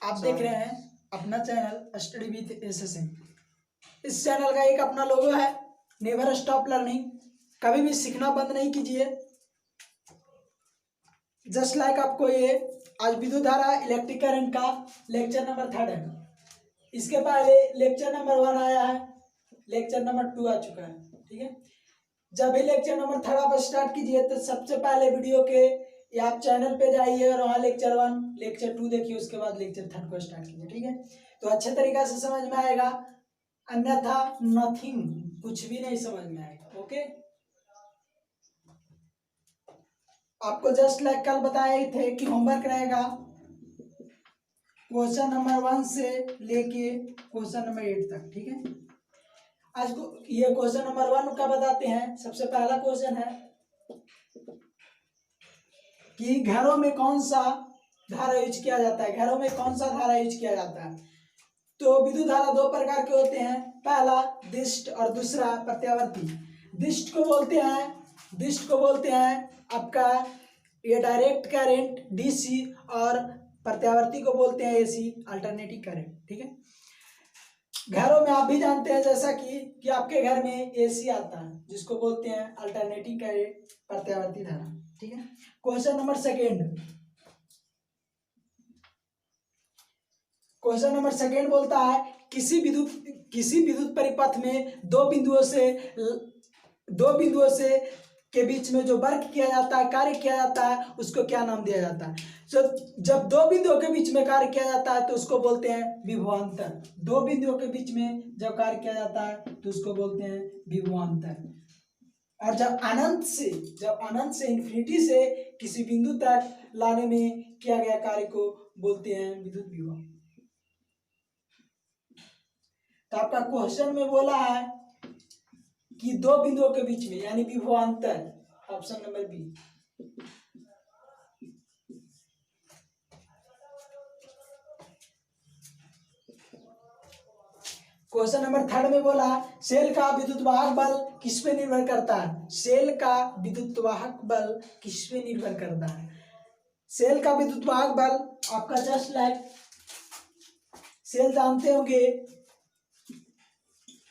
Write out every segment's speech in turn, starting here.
आप देख रहे हैं अपना चैनल स्टडी विद एसएसएम। इस चैनल का एक अपना लोगो है, नेवर स्टॉप लर्निंग। कभी भी सीखना बंद नहीं कीजिए। जस्ट लाइक आपको ये आज विद्युत धारा इलेक्ट्रिक करंट का लेक्चर नंबर 3 है। इसके पहले लेक्चर नंबर 1 आया है, लेक्चर नंबर 2 आ चुका है। ठीक है, जब भी लेक्चर नंबर 3 आप स्टार्ट कीजिए तो सबसे पहले वीडियो के या आप चैनल पे जाइए और वहाँ लेक्चर 1 लेक्चर 2 देखिए, उसके बाद लेक्चर 3 को स्टार्ट कीजिए। ठीक है, तो अच्छे तरीका से समझ में आएगा, अन्यथा नथिंग, कुछ भी नहीं समझ में आएगा। ओके, आपको जस्ट लाइक कल बताए थे कि होमवर्क रहेगा क्वेश्चन नंबर 1 से लेके क्वेश्चन नंबर 8 तक। ठीक है, आज को ये क्वेश्चन नंबर 1 का बताते हैं। सबसे पहला क्वेश्चन है कि घरों में कौन सा धारा यूज किया जाता है। घरों में कौन सा धारा यूज किया जाता है? तो विद्युत धारा दो प्रकार के होते हैं, पहला दिष्ट और दूसरा प्रत्यावर्ती। दिष्ट को बोलते हैं आपका ये डायरेक्ट करंट डीसी, और प्रत्यावर्ती को बोलते हैं एसी, अल्टरनेटिंग करंट। ठीक है, घरों में आप भी जानते हैं जैसा कि आपके घर में एसी आता है, जिसको बोलते हैं अल्टरनेटिंग करंट, प्रत्यावर्ती धारा। ठीक है, क्वेश्चन नंबर 2 बोलता है किसी विद्युत परिपथ में दो बिंदुओं से के बीच में जो वर्क किया जाता है, कार्य किया जाता है, उसको क्या नाम दिया जाता है? जब दो बिंदुओं के बीच में कार्य किया जाता है तो उसको बोलते हैं विभवांतर। दो बिंदुओं के बीच में जब कार्य किया जाता है तो उसको बोलते हैं विभवांतर। और जब अनंत से इन्फिनिटी से किसी बिंदु तक लाने में किया गया कार्य को बोलते हैं विद्युत विभव। तो आपका क्वेश्चन में बोला है कि दो बिंदुओं के बीच में, यानी विभवांतर, option number B. Question number 3 में बोला सेल का विद्युत वाहक बल किस पे निर्भर करता है? सेल का विद्युत वाहक बल किस पे निर्भर करता है? सेल का विद्युत वाहक बल आपका जस्ट लाइक सेल जानते होंगे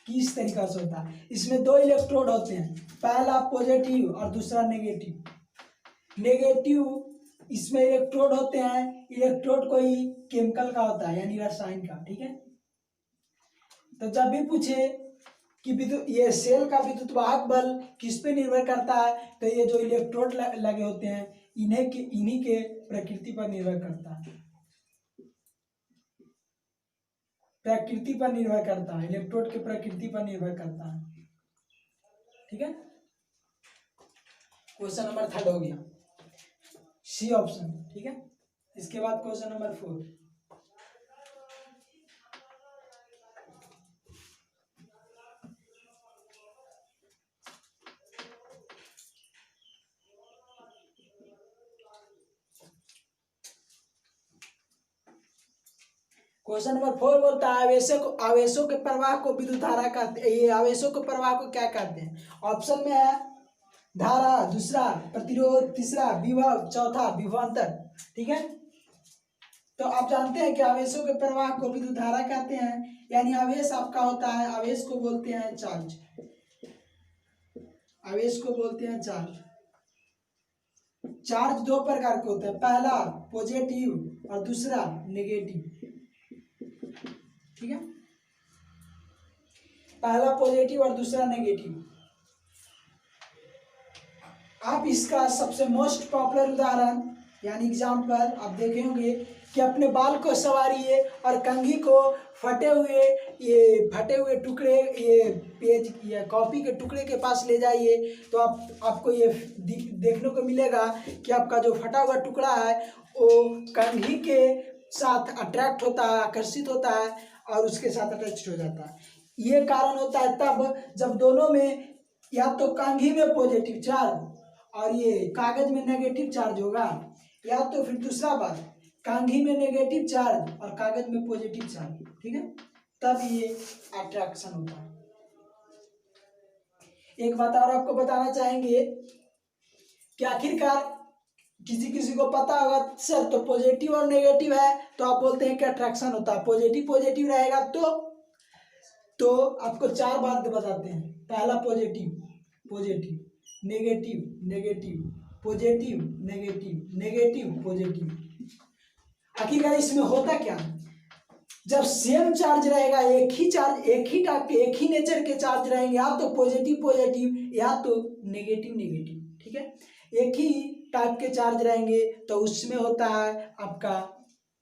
किस तरीका से होता है। इसमें दो इलेक्ट्रोड होते हैं, पहला पॉजिटिव और दूसरा नेगेटिव। इसमें इलेक्ट्रोड होते हैं, इलेक्ट्रोड कोई केमिकल का होता है, यानी रसायन का। ठीक है, तो जब भी पूछे कि ये सेल का विद्युत वाहक बल किस पे निर्भर करता है, तो ये जो इलेक्ट्रोड लगे होते हैं इन्हीं के प्रकृति पर निर्भर करता है। इलेक्ट्रोड के प्रकृति पर निर्भर करता है। ठीक है, क्वेश्चन नंबर 3 हो गया, सी ऑप्शन। ठीक है, इसके बाद क्वेश्चन नंबर 4। क्वेश्चन नंबर 4 बोलता है आवेशों के प्रवाह को विद्युत धारा कहते हैं। ये आवेशों के प्रवाह को क्या कहते हैं? ऑप्शन में है धारा, दूसरा प्रतिरोध, तीसरा विभव, चौथा विभवांतर। ठीक है, तो आप जानते हैं कि आवेशों के प्रवाह को विद्युत धारा कहते हैं, यानी आवेश आपका होता है, आवेश को बोलते हैं चार्ज। चार्ज दो प्रकार के होते हैं, पहला पॉजिटिव और दूसरा नेगेटिव। ठीक है, पहला पॉजिटिव और दूसरा नेगेटिव। आप इसका सबसे मोस्ट पॉपुलर उदाहरण यानी एग्जाम्पल आप देखे होंगे कि अपने बाल को संवारिए और कंघी को फटे हुए टुकड़े, ये पेज या कॉपी के टुकड़े के पास ले जाइए, तो आपको ये देखने को मिलेगा कि आपका जो फटा हुआ टुकड़ा है वो कंघी के साथ अट्रैक्ट होता है, आकर्षित होता है और उसके साथ अटैच हो जाता है। ये कारण होता है तब जब दोनों में या तो कंघी में पॉजिटिव चार्ज और ये कागज में नेगेटिव चार्ज होगा, या तो फिर दूसरा बात कंघी में नेगेटिव चार्ज और कागज में पॉजिटिव चार्ज। ठीक है, तब ये अट्रैक्शन होता है। एक बात और आपको बताना चाहेंगे कि आखिरकार किसी किसी को पता होगा सर तो पॉजिटिव और नेगेटिव है तो आप बोलते हैं कि अट्रैक्शन होता है, पॉजिटिव पॉजिटिव रहेगा तो आपको चार बात बताते हैं। पहला positive positive negative negative positive negative negative positive. आखिरकार इसमें होता क्या, जब सेम चार्ज रहेगा, एक ही चार्ज, एक ही टाइप के, एक ही नेचर के चार्ज रहेंगे, या तो पॉजिटिव पॉजिटिव या तो नेगेटिव नेगेटिव, ठीक है। एक ही टाइप के चार्ज रहेंगे तो उसमें होता है आपका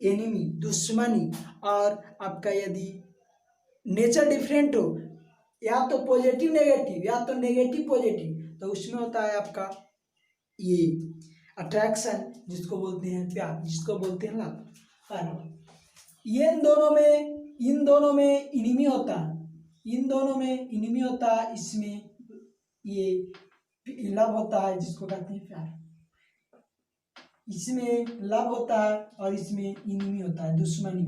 एनिमी, दुश्मनी। और आपका यदि नेचर डिफरेंट हो, या तो पॉजिटिव नेगेटिव या तो नेगेटिव पॉजिटिव, तो उसमें होता है आपका ये अट्रैक्शन, जिसको बोलते हैं प्यार, जिसको बोलते हैं लव। ये इन दोनों में इनिमी होता है, इन दोनों में इनिमी होता है, इसमें ये लव होता है जिसको कहते हैं प्यार। इसमें लव होता है और इसमें इनिमी होता है, दुश्मनी।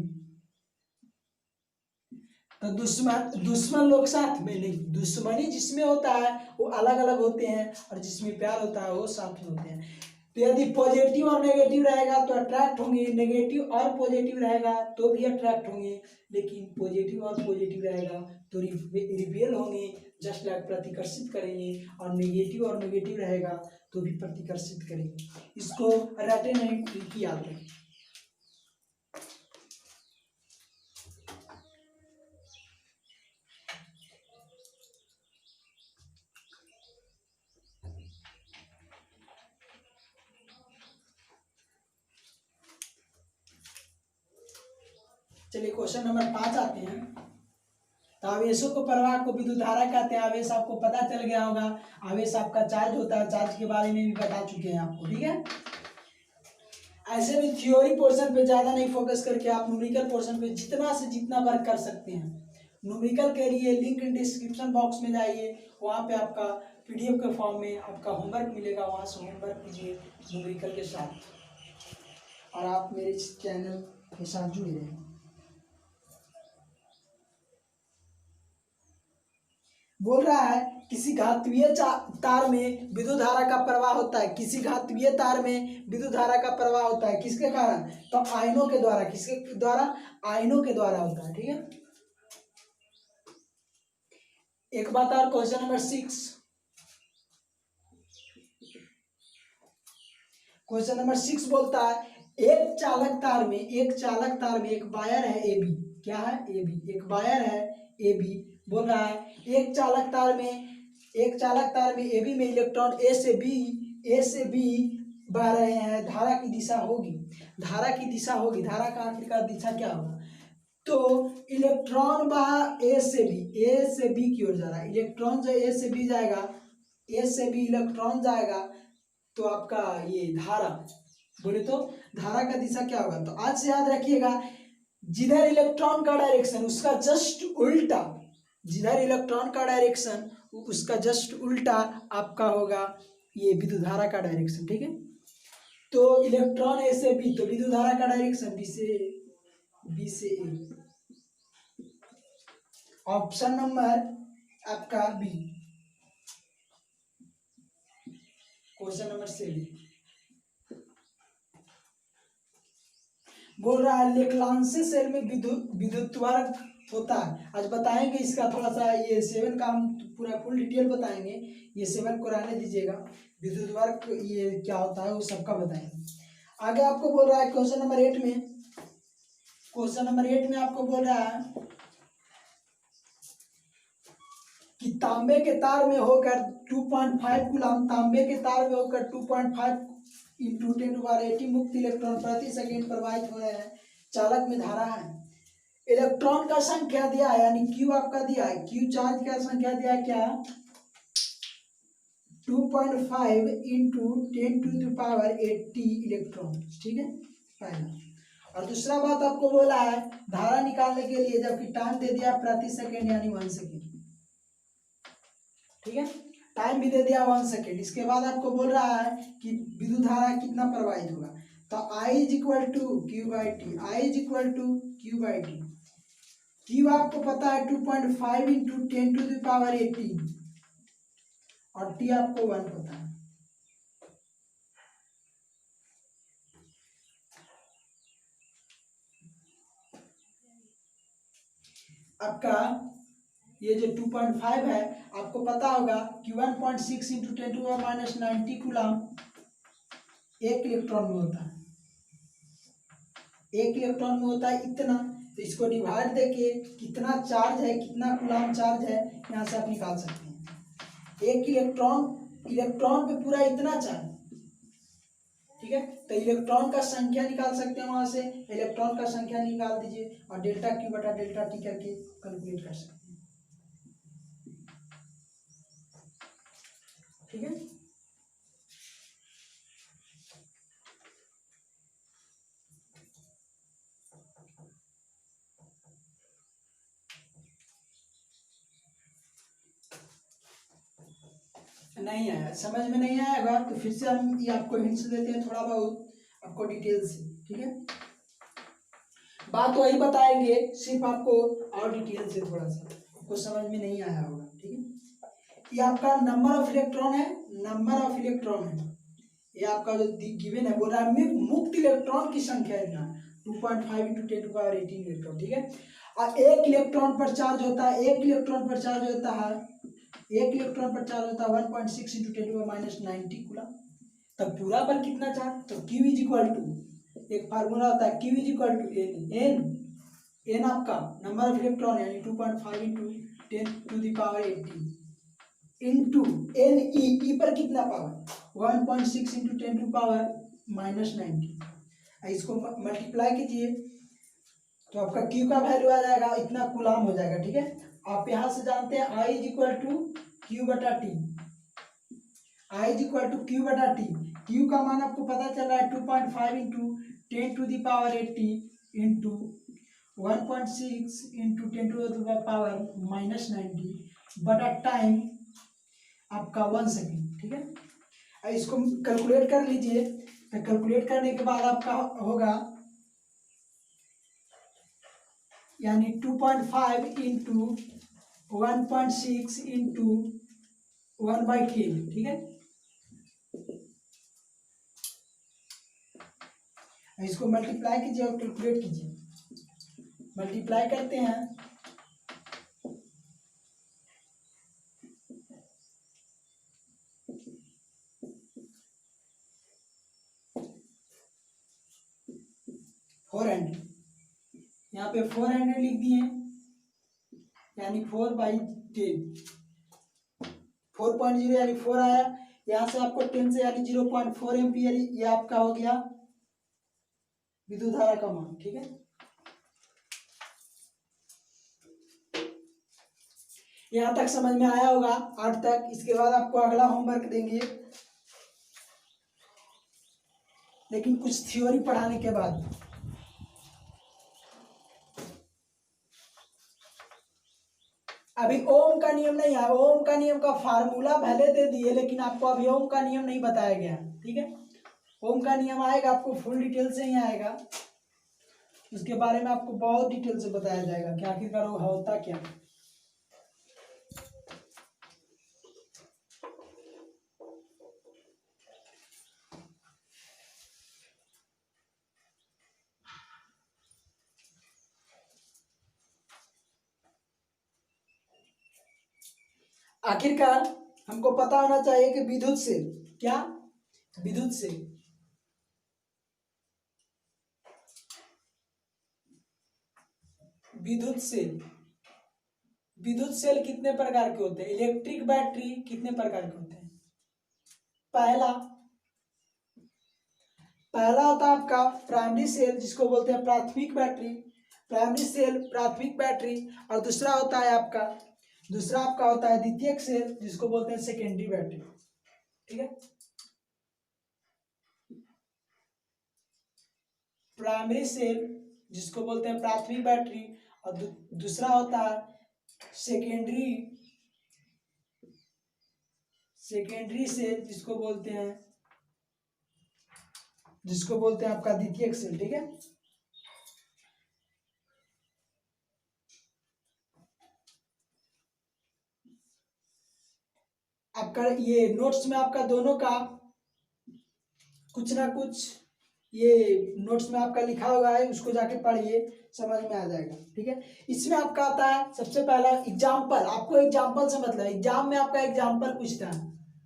तो दुश्मन लोग साथ में नहीं, दुश्मनी जिसमें होता है वो अलग अलग होते हैं, और जिसमें प्यार होता है वो साथ में होते हैं। तो यदि पॉजिटिव और नेगेटिव रहेगा तो अट्रैक्ट होंगे, नेगेटिव और पॉजिटिव रहेगा तो भी अट्रैक्ट होंगे, लेकिन पॉजिटिव और पॉजिटिव रहेगा तो रिपेल होंगे, जस्ट लाइक प्रतिकर्षित करेंगे, और नेगेटिव और नेगेटिव रहेगा तो भी प्रतिकर्षित करेंगे। इसको रटे नहीं, ट्रिक याद रखें। चलिए क्वेश्चन नंबर 5 आते हैं। तो आवेशों को प्रवाह को विद्युत धारा कहते हैं। आवेश आपको पता चल गया होगा, आवेश आपका चार्ज होता है, चार्ज के बारे में भी बता चुके हैं आपको, ठीक है। ऐसे भी थ्योरी पोर्शन पे ज्यादा नहीं फोकस करके आप न्यूमेरिकल पोर्शन पे जितना से जितना वर्क कर सकते हैं। न्यूमेरिकल के लिए लिंक डिस्क्रिप्शन बॉक्स में जाइए, वहाँ पे आपका PDF के फॉर्म में आपका होमवर्क मिलेगा, वहाँ से होमवर्क कीजिए न्यूमेरिकल के साथ, और आप मेरे इस चैनल के साथ जुड़े रहें। बोल रहा है किसी घातीय तार में विद्युत धारा का प्रवाह होता है, किसी घातीय तार में विद्युत धारा का प्रवाह होता है, किसके कारण, तो आयनों के द्वारा। किसके द्वारा, आयनों के द्वारा होता है, ठीक है। एक बात और, क्वेश्चन नंबर 6, क्वेश्चन नंबर 6 बोलता है एक चालक तार में एक वायर है AB, क्या है AB, एक वायर है AB। बोल रहा है एक चालक तार में AB में इलेक्ट्रॉन A से B बह रहे हैं, धारा की दिशा होगी, धारा का आखिरकार दिशा क्या होगा, तो इलेक्ट्रॉन बहा A से B की ओर जा रहा है, इलेक्ट्रॉन जो A से B जाएगा, A से B इलेक्ट्रॉन जाएगा, तो आपका ये धारा बोले तो धारा का दिशा क्या होगा। तो आज से याद रखिएगा, जिधर इलेक्ट्रॉन का डायरेक्शन उसका जस्ट उल्टा, जिधर इलेक्ट्रॉन का डायरेक्शन उसका जस्ट उल्टा आपका होगा ये विद्युत धारा का डायरेक्शन, ठीक है। तो इलेक्ट्रॉन A से B, तो विद्युत धारा का डायरेक्शन B से A। ऑप्शन नंबर आपका B, क्वेश्चन नंबर 7 बोल रहा है लेक्लांसे सेल में विद्युत्वर्क होता है। आज बताएंगे इसका थोड़ा सा, ये 7 का हम पूरा फुल डिटेल बताएंगे, ये 7 को रहने दीजिएगा, विद्युत्वर्क ये क्या होता है वो सबका बताएंगे। आगे आपको बोल रहा है क्वेश्चन नंबर 8 में, आपको बोल रहा है कि तांबे के तार में होकर 2.5 कूलम, तांबे के तार में होकर 2.5 इंटू 10⁻80 मुक्त इलेक्ट्रॉन प्रति सेकेंड प्रवाहित हो रहे हैं, चालक में धारा है, इलेक्ट्रॉन का संख्या दिया है, यानी Q आपका दिया है, Q चार्ज का संख्या दिया है क्या, 2.5 इंटू 10⁻80 इलेक्ट्रॉन, ठीक है पहला। और दूसरा बात आपको बोला है धारा निकालने के लिए, जबकि टाइम दे दिया प्रति सेकेंड यानी 1 सेकेंड, ठीक है, टाइम भी दे दिया 1 सेकेंड। इसके बाद आपको बोल रहा है कि विद्युत धारा कितना प्रवाहित होगा, तो I is equal to Q/T, Q आपको पता है 2.5 इंटू 10⁻80 और T आपको 1 पता है। आपका ये जो 2.5 है, आपको पता होगा कि 1.6 इंटू 10⁻90 कूलम एक इलेक्ट्रॉन में होता है। एक इलेक्ट्रॉन में होता है इतना, तो इसको डिवाइड देके कितना चार्ज है, कितना कूलम चार्ज है, यहाँ से आप निकाल सकते हैं। एक इलेक्ट्रॉन पे पूरा इतना चार्ज, ठीक है। तो इलेक्ट्रॉन का संख्या निकाल सकते हैं वहां से, इलेक्ट्रॉन का संख्या निकाल दीजिए और डेल्टा क्यू बटा डेल्टा टी करके कैलकुलेट कर सकते हैं, ठीक है। नहीं आया, समझ में नहीं आएगा तो फिर से हम ये आपको हिंट्स देते हैं थोड़ा बहुत आपको डिटेल से, ठीक है। बात वही बताएंगे, सिर्फ आपको और डिटेल से थोड़ा सा आपको समझ में नहीं आया होगा, ठीक है। ये आपका नंबर ऑफ इलेक्ट्रॉन है, नंबर ऑफ इलेक्ट्रॉन है। ये आपका जो गिवन है, बोल रहा है मुक्त इलेक्ट्रॉन की संख्या है 2.5 इंटू 10⁻18 इलेक्ट्रॉन, ठीक है। और एक इलेक्ट्रॉन पर चार्ज होता है, एक इलेक्ट्रॉन पर चार्ज होता है, एक इलेक्ट्रॉन पर चार्ज होता है 1.6 इंटू 10⁻90 कूलम। तब पूरा पर कितना चार्ज, तो Q इज इक्वल टू, एक फार्मूला होता है Q is equal to N आपका नंबर ऑफ इलेक्ट्रॉन यानी 2.5 इंटू 10⁻18 इंटू एन ई पर कितना पावर 1.6 इंटू 10⁻90। इसको मल्टीप्लाई कीजिए तो आपका Q का वैल्यू आ जाएगा इतना कूलम हो जाएगा, ठीक है। आप यहाँ से जानते हैं I is equal to Q बटा T, I is equal to Q बटा टी। क्यू का मान आपको पता चल रहा है 2.5 इंटू 10⁻80 इंटू 1.6 इंटू 10⁻90 बटा टाइम आपका 1 सेकेंड, ठीक है। अब इसको कैलकुलेट कर लीजिए, तो कैलकुलेट करने के बाद आपका होगा यानी 2.5 इंटू 1.6 इंटू 1/10, ठीक है। इसको मल्टीप्लाई कीजिए और कैलकुलेट कीजिए। मल्टीप्लाई करते हैं यहाँ पे 400 लिख दिए यानी 4/10, 4.0 यानी 4 आया। यहाँ से आपको 10 से यानी 0.4 एम्पियर, ये आपका हो गया विद्युत धारा का मान, ठीक है। यहाँ तक समझ में आया होगा 8 तक। इसके बाद आपको अगला होमवर्क देंगे, लेकिन कुछ थ्योरी पढ़ाने के बाद। अभी ओम का नियम नहीं है, ओम का नियम का फार्मूला भले दे दिए लेकिन आपको अभी ओम का नियम नहीं बताया गया, ठीक है। ओम का नियम आएगा, आपको फुल डिटेल से ही आएगा, उसके बारे में आपको बहुत डिटेल से बताया जाएगा कि आखिरकार वो होता क्या। आखिरकार हमको पता होना चाहिए कि विद्युत से क्या, विद्युत से विद्युत सेल कितने प्रकार के होते हैं, इलेक्ट्रिक बैटरी कितने प्रकार के होते हैं। पहला होता है आपका प्राइमरी सेल जिसको बोलते हैं प्राथमिक बैटरी, प्राइमरी सेल प्राथमिक बैटरी। और दूसरा होता है आपका होता है द्वितीयक सेल जिसको बोलते हैं सेकेंडरी बैटरी, ठीक है। प्राइमरी सेल जिसको बोलते हैं प्राथमिक बैटरी और दूसरा होता है सेकेंडरी सेल जिसको बोलते हैं आपका द्वितीयक सेल, ठीक है। आपका ये नोट्स में आपका दोनों का कुछ ना कुछ ये नोट्स में आपका लिखा हुआ है, उसको जाके पढ़िए, समझ में आ जाएगा। ठीक है, इसमें आपका आता है सबसे पहला एग्जाम्पल। आपको एग्जाम्पल से मतलब एग्जाम में आपका एग्जाम्पल पूछता है,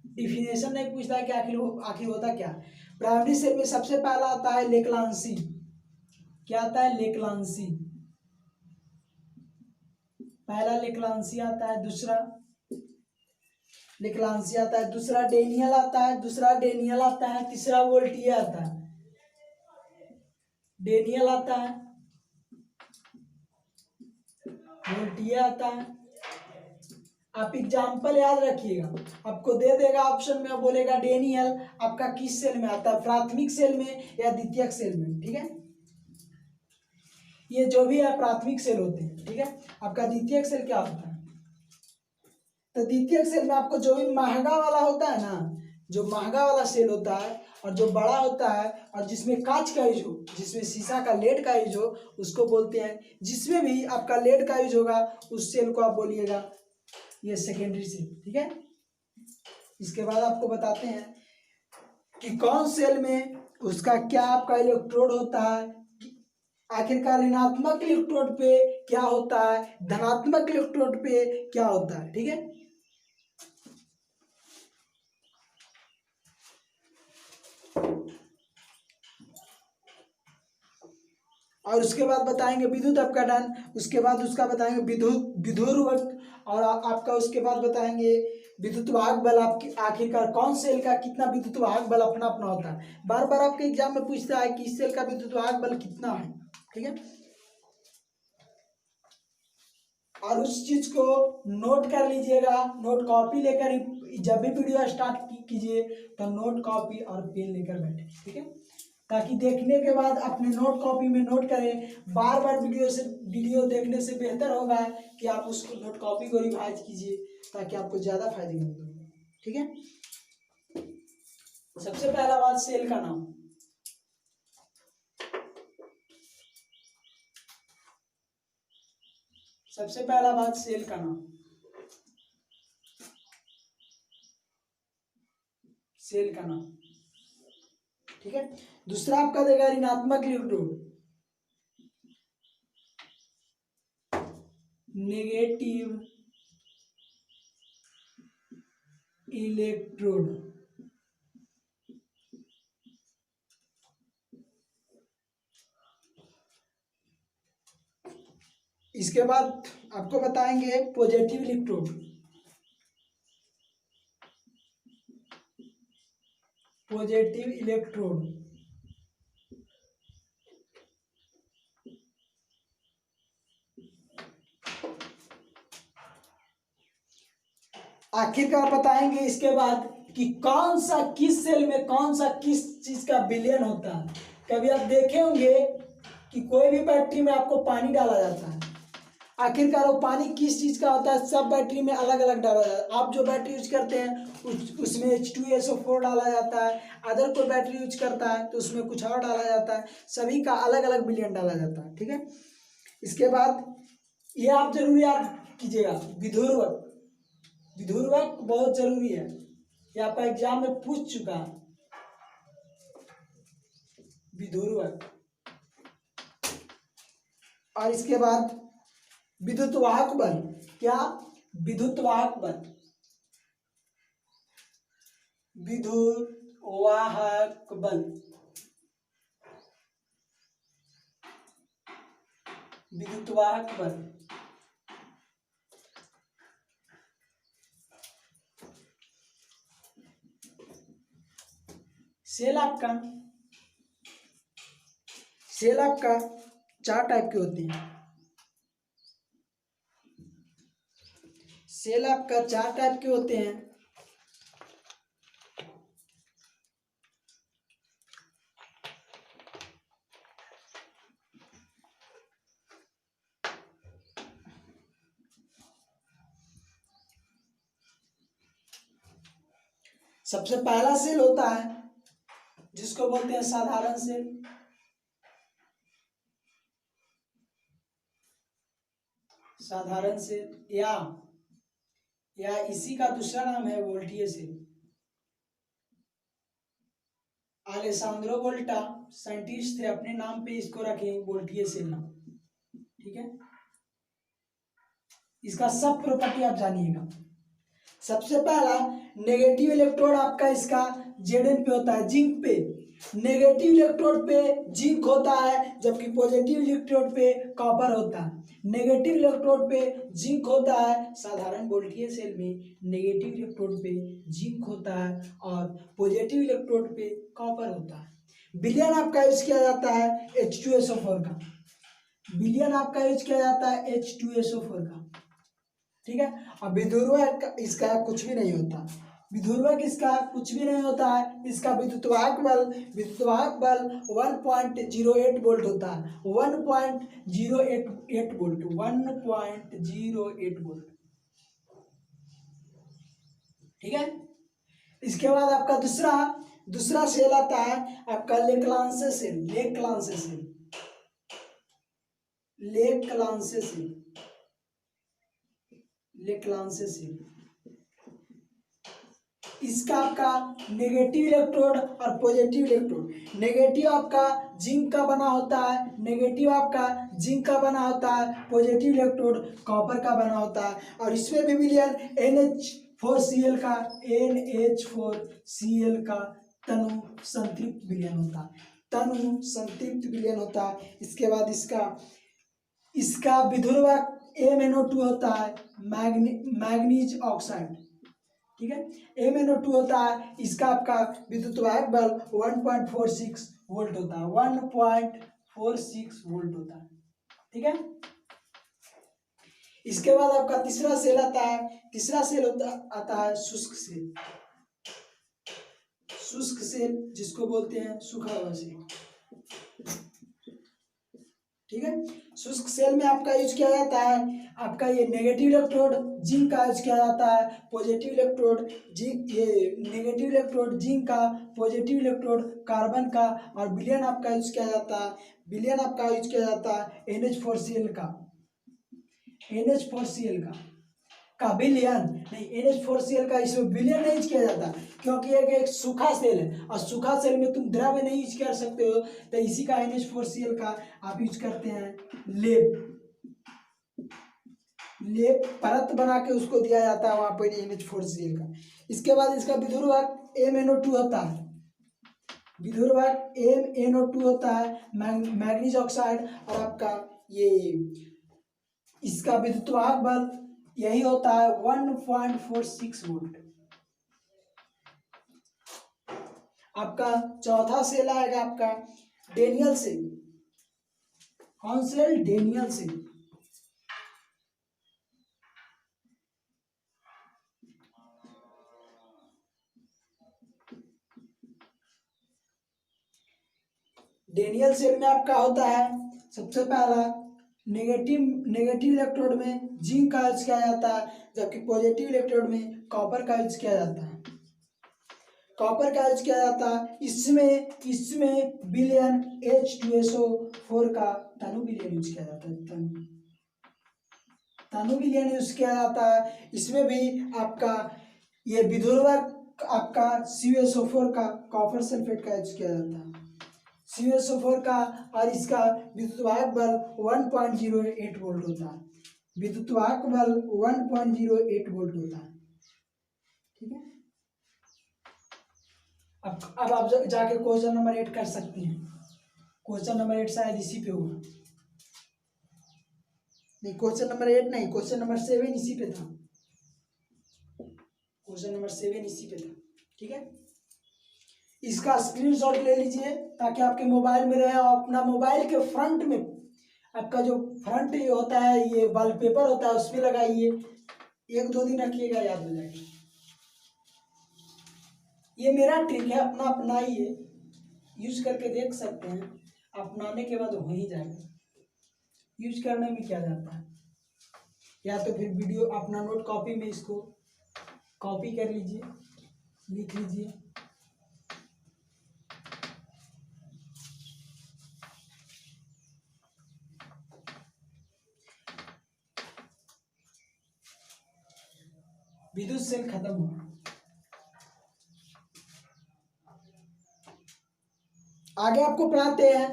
डिफिनेशन नहीं पूछता है कि आखिर होता क्या। प्राइमरी सेल में सबसे पहला आता है लेक्लांसी। क्या आता है? लेक्लांसी। पहला लेक्लांसी आता है, दूसरा लेक्लांसी आता है, दूसरा डेनियल आता है, तीसरा वोल्टियर आता है। डेनियल आता है, वोल्टियर आता है। आप एग्जाम्पल याद रखिएगा, आपको दे देगा ऑप्शन में, बोलेगा डेनियल आपका किस सेल में आता है, प्राथमिक सेल में या द्वितीयक सेल में। ठीक है, ये जो भी है प्राथमिक सेल होते हैं। ठीक है, आपका द्वितीयक सेल क्या होता है? तो द्वितीयक सेल में आपको जो भी महंगा वाला होता है ना, जो महंगा वाला सेल होता है और जो बड़ा होता है और जिसमें कांच का यूज हो, जिसमें शीशा का लेड का यूज हो, उसको बोलते हैं। जिसमें भी आपका लेड का यूज होगा उस सेल को आप बोलिएगा ये सेकेंडरी सेल। ठीक है, इसके बाद आपको बताते हैं कि कौन सेल में उसका क्या आपका इलेक्ट्रोड होता है, आखिरकार ऋणात्मक इलेक्ट्रोड पे क्या होता है, धनात्मक इलेक्ट्रोड पे क्या होता है। ठीक है, और उसके बाद बताएंगे विद्युत अपघटन, उसके बाद उसका बताएंगे विधुर्वक, और आपका उसके बाद बताएंगे विद्युत वाहक बल। आपकी आखिरकार कौन सेल का कितना विद्युत वाहक बल अपना अपना होता है। बार बार आपके एग्जाम में पूछता है कि इस सेल का विद्युत वाहक बल कितना है। ठीक है, और उस चीज को नोट कर लीजिएगा, नोट कॉपी लेकर, जब भी वीडियो स्टार्ट कीजिए तो नोट कॉपी और पेन लेकर बैठे। ठीक है, ताकि देखने के बाद अपने नोट कॉपी में नोट करें। बार बार वीडियो देखने से बेहतर होगा कि आप उस नोट कॉपी को रिवाइज कीजिए, ताकि आपको ज़्यादा फायदेमंद हो। ठीक है, सबसे पहला बात सेल का नाम। सबसे पहला बात सेल का नाम, सेल का नाम। ठीक है, दूसरा आपका देगा ऋणात्मक इलेक्ट्रोड, नेगेटिव इलेक्ट्रोड। इसके बाद आपको बताएंगे पॉजिटिव इलेक्ट्रोड, पॉजिटिव इलेक्ट्रोड। आखिरकार बताएंगे इसके बाद कि कौन सा किस सेल में कौन सा किस चीज का विलयन होता है। कभी आप देखे होंगे कि कोई भी बैटरी में आपको पानी डाला जाता है, आखिरकार वो पानी किस चीज का होता है? सब बैटरी में अलग अलग डाला जाता है। आप जो बैटरी यूज करते हैं उसमें H2SO4 डाला जाता है, अदर कोई बैटरी यूज करता है तो उसमें कुछ और डाला जाता है, सभी का अलग अलग विलयन डाला जाता है। ठीक है, इसके बाद ये आप जरूर याद कीजिएगा, विधुर्वक। विधुर्वक बहुत जरूरी है, ये आपका एग्जाम में पूछ चुका है। विधुर्वक, और इसके बाद विद्युत वाहक बल। क्या? विद्युत वाहक बल, विद्युत वाहक बल, विद्युत वाहक बल। सेल आपका चार टाइप के होते हैं। सेल आपका चार टाइप के होते हैं। सबसे पहला सेल होता है जिसको बोलते हैं साधारण सेल। साधारण सेल या इसी का दूसरा नाम है वोल्टीय सेल। अलेसांद्रो वोल्टा साइंटिस्ट थे, अपने नाम पे इसको रखे वोल्टियर सेल नाम। ठीक है, इसका सब प्रॉपर्टी आप जानिएगा। सबसे पहला नेगेटिव इलेक्ट्रोड आपका इसका Zn पे होता है, जिंक पे। नेगेटिव इलेक्ट्रोड पे जिंक होता है, जबकि पॉजिटिव इलेक्ट्रोड पे कॉपर होता है। नेगेटिव इलेक्ट्रोड पे जिंक होता है, साधारण वोल्टियर सेल में नेगेटिव इलेक्ट्रोड पे जिंक होता है और पॉजिटिव इलेक्ट्रोड पे कॉपर होता है। विलयन आपका यूज किया जाता है H2SO4 का। विलयन आपका यूज किया जाता है H2SO4 का। ठीक है, अब विधुर्वक इसका कुछ भी नहीं होता। विधुर्वक इसका कुछ भी नहीं होता है। इसका विद्युतवाहक बल 1.08 वोल्ट होता है। 1.08 वोल्ट 1.08 वोल्ट। ठीक है, इसके बाद आपका दूसरा सेल आता है आपका लेक्लांसे सेल। लेक्लांसे सेल इसका आपका नेगेटिव इलेक्ट्रोड और पॉजिटिव इलेक्ट्रोड। नेगेटिव आपका जिंक का बना होता है, पॉजिटिव इलेक्ट्रोड कॉपर का बना होता है। और इसमें भी विलयन NH4Cl का तनु संतृप्त विलयन होता है। इसके बाद इसका विधुर्वक MnO2 होता है, मैग्नीज ऑक्साइड। ठीक है, MnO2 होता है। इसका आपका विद्युतवाहक बल 1.46 वोल्ट होता है, 1.46 वोल्ट होता है। ठीक है, इसके बाद आपका तीसरा सेल आता है शुष्क सेल, जिसको बोलते हैं सूखा हुआ सेल। ठीक है, शुष्क सेल में आपका यूज किया जाता है आपका ये नेगेटिव इलेक्ट्रोड जिंक का यूज किया जाता है, पॉजिटिव इलेक्ट्रोड जिंक का, पॉजिटिव इलेक्ट्रोड कार्बन का। और विलयन आपका यूज किया जाता है NH4Cl का विलयन नहीं, NH4Cl का इसमें विलयन नहीं यूज किया जाता, क्योंकि एक सूखा सेल है और सूखा सेल में तुम द्रव्य नहीं यूज कर सकते हो, तो इसी का NH4Cl का आप यूज करते हैं लेप परत बना के उसको दिया जाता है वहां पर NH4Cl का। इसके बाद इसका विधुर्वक MnO2 होता है, मैग्नीज ऑक्साइड। और आपका ये इसका विद्युतवाहक बल यही होता है 1.46 वोल्ट। आपका चौथा सेल आएगा आपका डेनियल सेल। कौन cell? Daniell cell. Daniell cell में आपका होता है सबसे पहला नेगेटिव इलेक्ट्रोड में जिंक का यूज किया जाता है, जबकि पॉजिटिव इलेक्ट्रोड में कॉपर का यूज किया जाता है। इसमें विलयन H2SO4 का तनु विलयन यूज किया जाता है। तनु विलयन यूज किया जाता है। इसमें भी आपका ये विधुर्वक आपका CuSO4 का कॉपर सल्फेट का यूज किया जाता है, CuSO4 का। और इसका विद्युतवाहक बल 1.08 वोल्ट होता है। ठीक है, अब आप जाके क्वेश्चन नंबर 8 कर सकते हैं। क्वेश्चन नंबर 8 शायद इसी पे होगा। नहीं, क्वेश्चन नंबर 8 नहीं, क्वेश्चन नंबर 7 इसी पे था। ठीक है, इसका स्क्रीनशॉट ले लीजिए ताकि आपके मोबाइल में रहे। और अपना मोबाइल के फ्रंट में आपका जो फ्रंट होता है, ये वॉलपेपर होता है, उसमें लगाइए। 1-2 दिन रखिएगा, याद हो जाएगा। ये मेरा ट्रिक है, अपना ही है, यूज करके देख सकते हैं। अपनाने के बाद हो ही जाएगा। यूज करने में क्या जाता है। या तो फिर वीडियो अपना नोट कॉपी में इसको कॉपी कर लीजिए, लिख लीजिए। विद्युत सेल खत्म हुआ। आगे आपको पढ़ाते हैं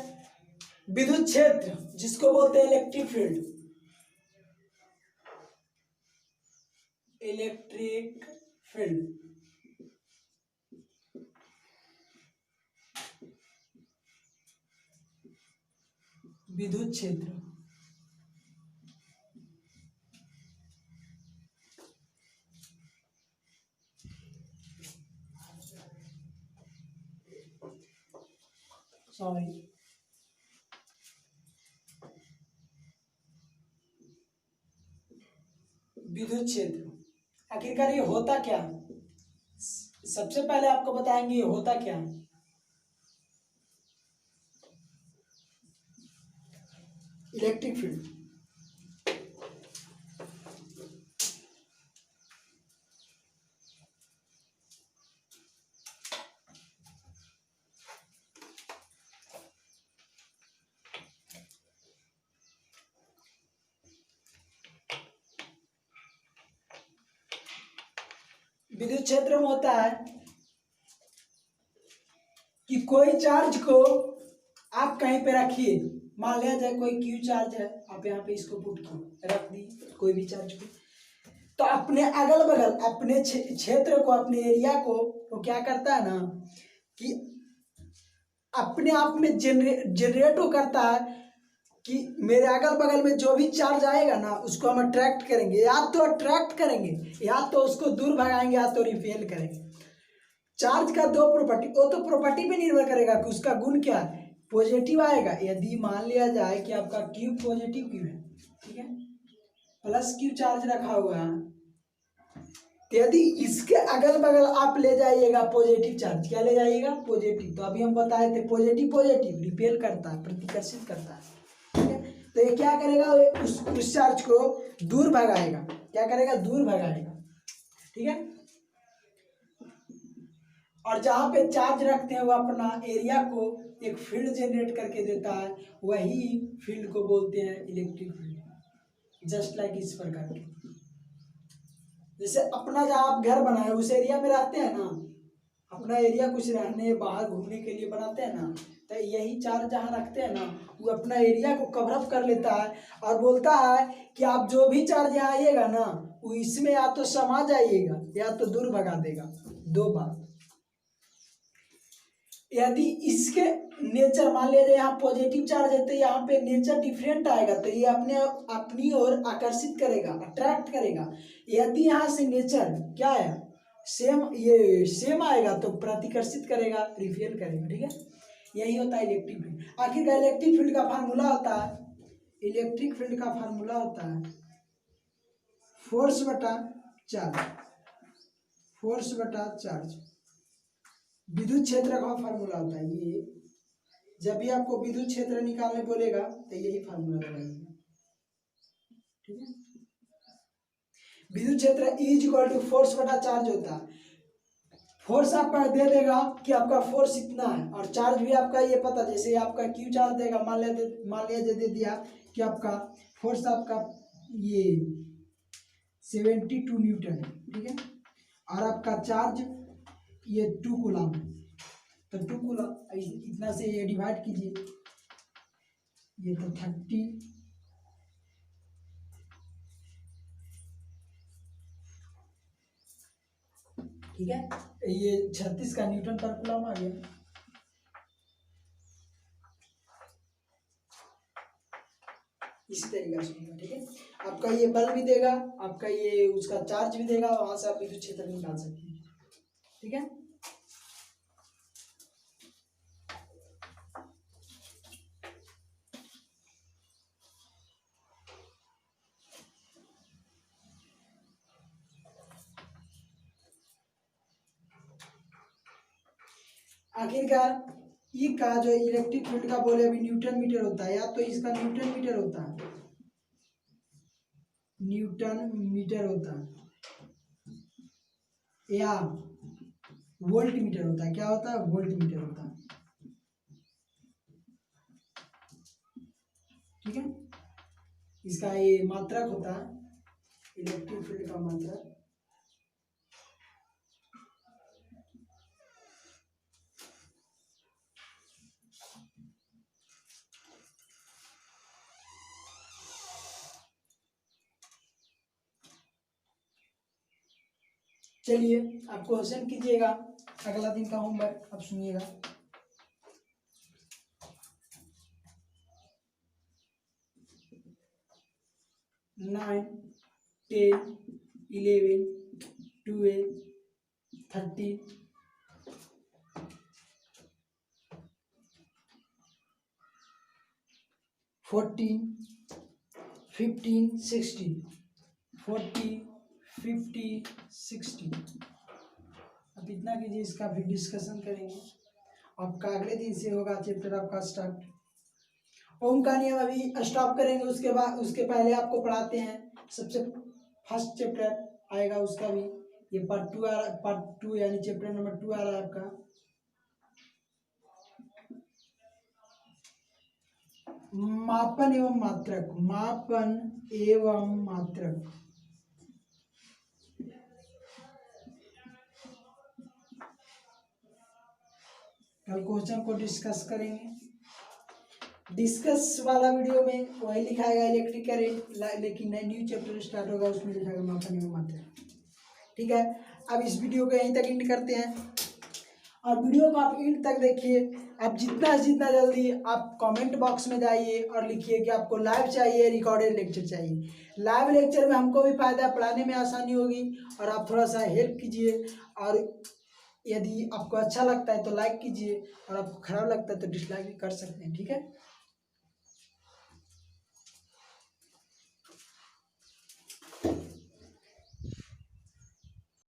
विद्युत क्षेत्र, जिसको बोलते हैं इलेक्ट्रिक फील्ड। इलेक्ट्रिक फील्ड, विद्युत क्षेत्र। सॉरी, विद्युत क्षेत्र आखिरकार ये होता क्या है? सबसे पहले आपको बताएंगे ये होता क्या है। इलेक्ट्रिक फील्ड विद्युत क्षेत्र में होता है कि कोई चार्ज को आप कहीं पे रखिए, मान लिया जाए कोई क्यू चार्ज है, आप यहाँ पे इसको पुट किए, रख दी कोई भी चार्ज को, तो अपने अगल बगल अपने क्षेत्र को, अपने एरिया को वो क्या करता है ना कि अपने आप में जनरेट करता है कि मेरे अगल बगल में जो भी चार्ज आएगा ना उसको हम अट्रैक्ट करेंगे, या तो अट्रैक्ट करेंगे या तो उसको दूर भगाएंगे या तो रिपेल करेंगे। चार्ज का दो प्रॉपर्टी, वो तो प्रॉपर्टी पे निर्भर करेगा कि उसका गुण क्या है, पॉजिटिव आएगा। यदि मान लिया जाए कि आपका क्यू पॉजिटिव क्यू है, ठीक है, प्लस क्यू चार्ज रखा हुआ है, तो यदि इसके अगल बगल आप ले जाइएगा पॉजिटिव चार्ज, क्या ले जाइएगा, पॉजिटिव, तो अभी हम बताए थे पॉजिटिव पॉजिटिव रिपेल करता है, प्रतिकर्षित करता है, ठीक है। तो ये क्या करेगा, उस चार्ज को दूर भगाएगा, क्या करेगा, दूर भगाएगा, ठीक है। और जहाँ पे चार्ज रखते हैं वो अपना एरिया को एक फील्ड जनरेट करके देता है, वही फील्ड को बोलते हैं इलेक्ट्रिक फील्ड। जस्ट लाइक इस प्रकार के, जैसे अपना जहाँ आप घर बनाए उस एरिया में रहते हैं ना, अपना एरिया कुछ रहने बाहर घूमने के लिए बनाते हैं ना, तो यही चार्ज जहाँ रखते हैं ना वो अपना एरिया को कवर अप कर लेता है और बोलता है कि आप जो भी चार्ज यहाँ आइएगा ना वो इसमें या तो समा जाइएगा या तो दूर भगा देगा, दो बार। यदि इसके नेचर मान लिया जाए यहाँ पॉजिटिव चार्ज है तो यहाँ पे नेचर डिफरेंट आएगा, तो ये अपनी ओर आकर्षित करेगा, अट्रैक्ट करेगा। यदि यहाँ से नेचर क्या है, सेम, ये सेम आएगा तो प्रतिकर्षित करेगा, रिपेल करेगा, ठीक है। यही होता है इलेक्ट्रिक फील्ड। आखिरकार इलेक्ट्रिक फील्ड का फार्मूला होता है, इलेक्ट्रिक फील्ड का फार्मूला होता है फोर्स बटा चार्ज, फोर्स बटा चार्ज। विद्युत क्षेत्र का फार्मूला होता है ये, जब भी आपको विद्युत क्षेत्र निकालने बोलेगा तो यही फार्मूला लगाइएगा, ठीक है। विद्युत क्षेत्र इज इक्वल टू फोर्स बटा चार्ज होता है। फोर्स आपका दे देगा कि आपका फोर्स इतना है, और चार्ज भी आपका ये पता, जैसे आपका क्यू चार्ज देगा, मान लिया दे दिया कि आपका फोर्स आपका ये 72 न्यूटन है, ठीक है, और आपका चार्ज ये 2 कूलम है, तो 2 कूलम इतना से ये डिवाइड कीजिए, ये तो 30, ठीक है, ये 36 का न्यूटन पर कूलम आ गया। इसी तरीके से होगा, ठीक है। आपका ये बल भी देगा, आपका ये उसका चार्ज भी देगा, वहां से आप विद्युत क्षेत्र निकाल सकते हैं, ठीक है। आखिरकार ई का जो इलेक्ट्रिक फील्ड का बोले अभी न्यूटन मीटर होता है, या तो इसका न्यूटन मीटर होता है, न्यूटन मीटर होता है, या वोल्ट मीटर होता है। क्या होता है, वोल्ट मीटर होता है, ठीक है। इसका ये मात्रक होता है, इलेक्ट्रिक फील्ड का मात्रक। चलिए आप क्वेश्चन कीजिएगा, अगला दिन का होमवर्क आप सुनिएगा। 9, 10, 11, 12, 13, 14, 15, 16, 40, 50, 60। अब इतना कीजिए, इसका फिर डिस्कशन करेंगे। आपका अगले दिन से होगा चैप्टर आपका स्टार्ट। ओम का नियम अभी स्टॉप करेंगे, उसके पहले आपको पढ़ाते हैं। सबसे फर्स्ट चैप्टर आएगा उसका भी, ये पार्ट 2 यानी चैप्टर नंबर 2 आ रहा है आपका। मापन एवं मात्रक, मापन एवं मात्रक। कल क्वेश्चन को डिस्कस करेंगे। डिस्कस वाला वीडियो में वही लिखाएगा इलेक्ट्रिक करंट, लेकिन न्यू चैप्टर स्टार्ट होगा उसमें लिखाएगा मापन एवं मात्रक। ठीक है, अब इस वीडियो को यहीं तक एंड करते हैं, और वीडियो को आप एंड तक देखिए। आप जितना जल्दी आप कमेंट बॉक्स में जाइए और लिखिए कि आपको लाइव चाहिए रिकॉर्डेड लेक्चर चाहिए। लाइव लेक्चर में हमको भी फायदा, पढ़ाने में आसानी होगी, और आप थोड़ा सा हेल्प कीजिए। और यदि आपको अच्छा लगता है तो लाइक कीजिए, और आपको खराब लगता है तो डिसलाइक भी कर सकते हैं। ठीक है।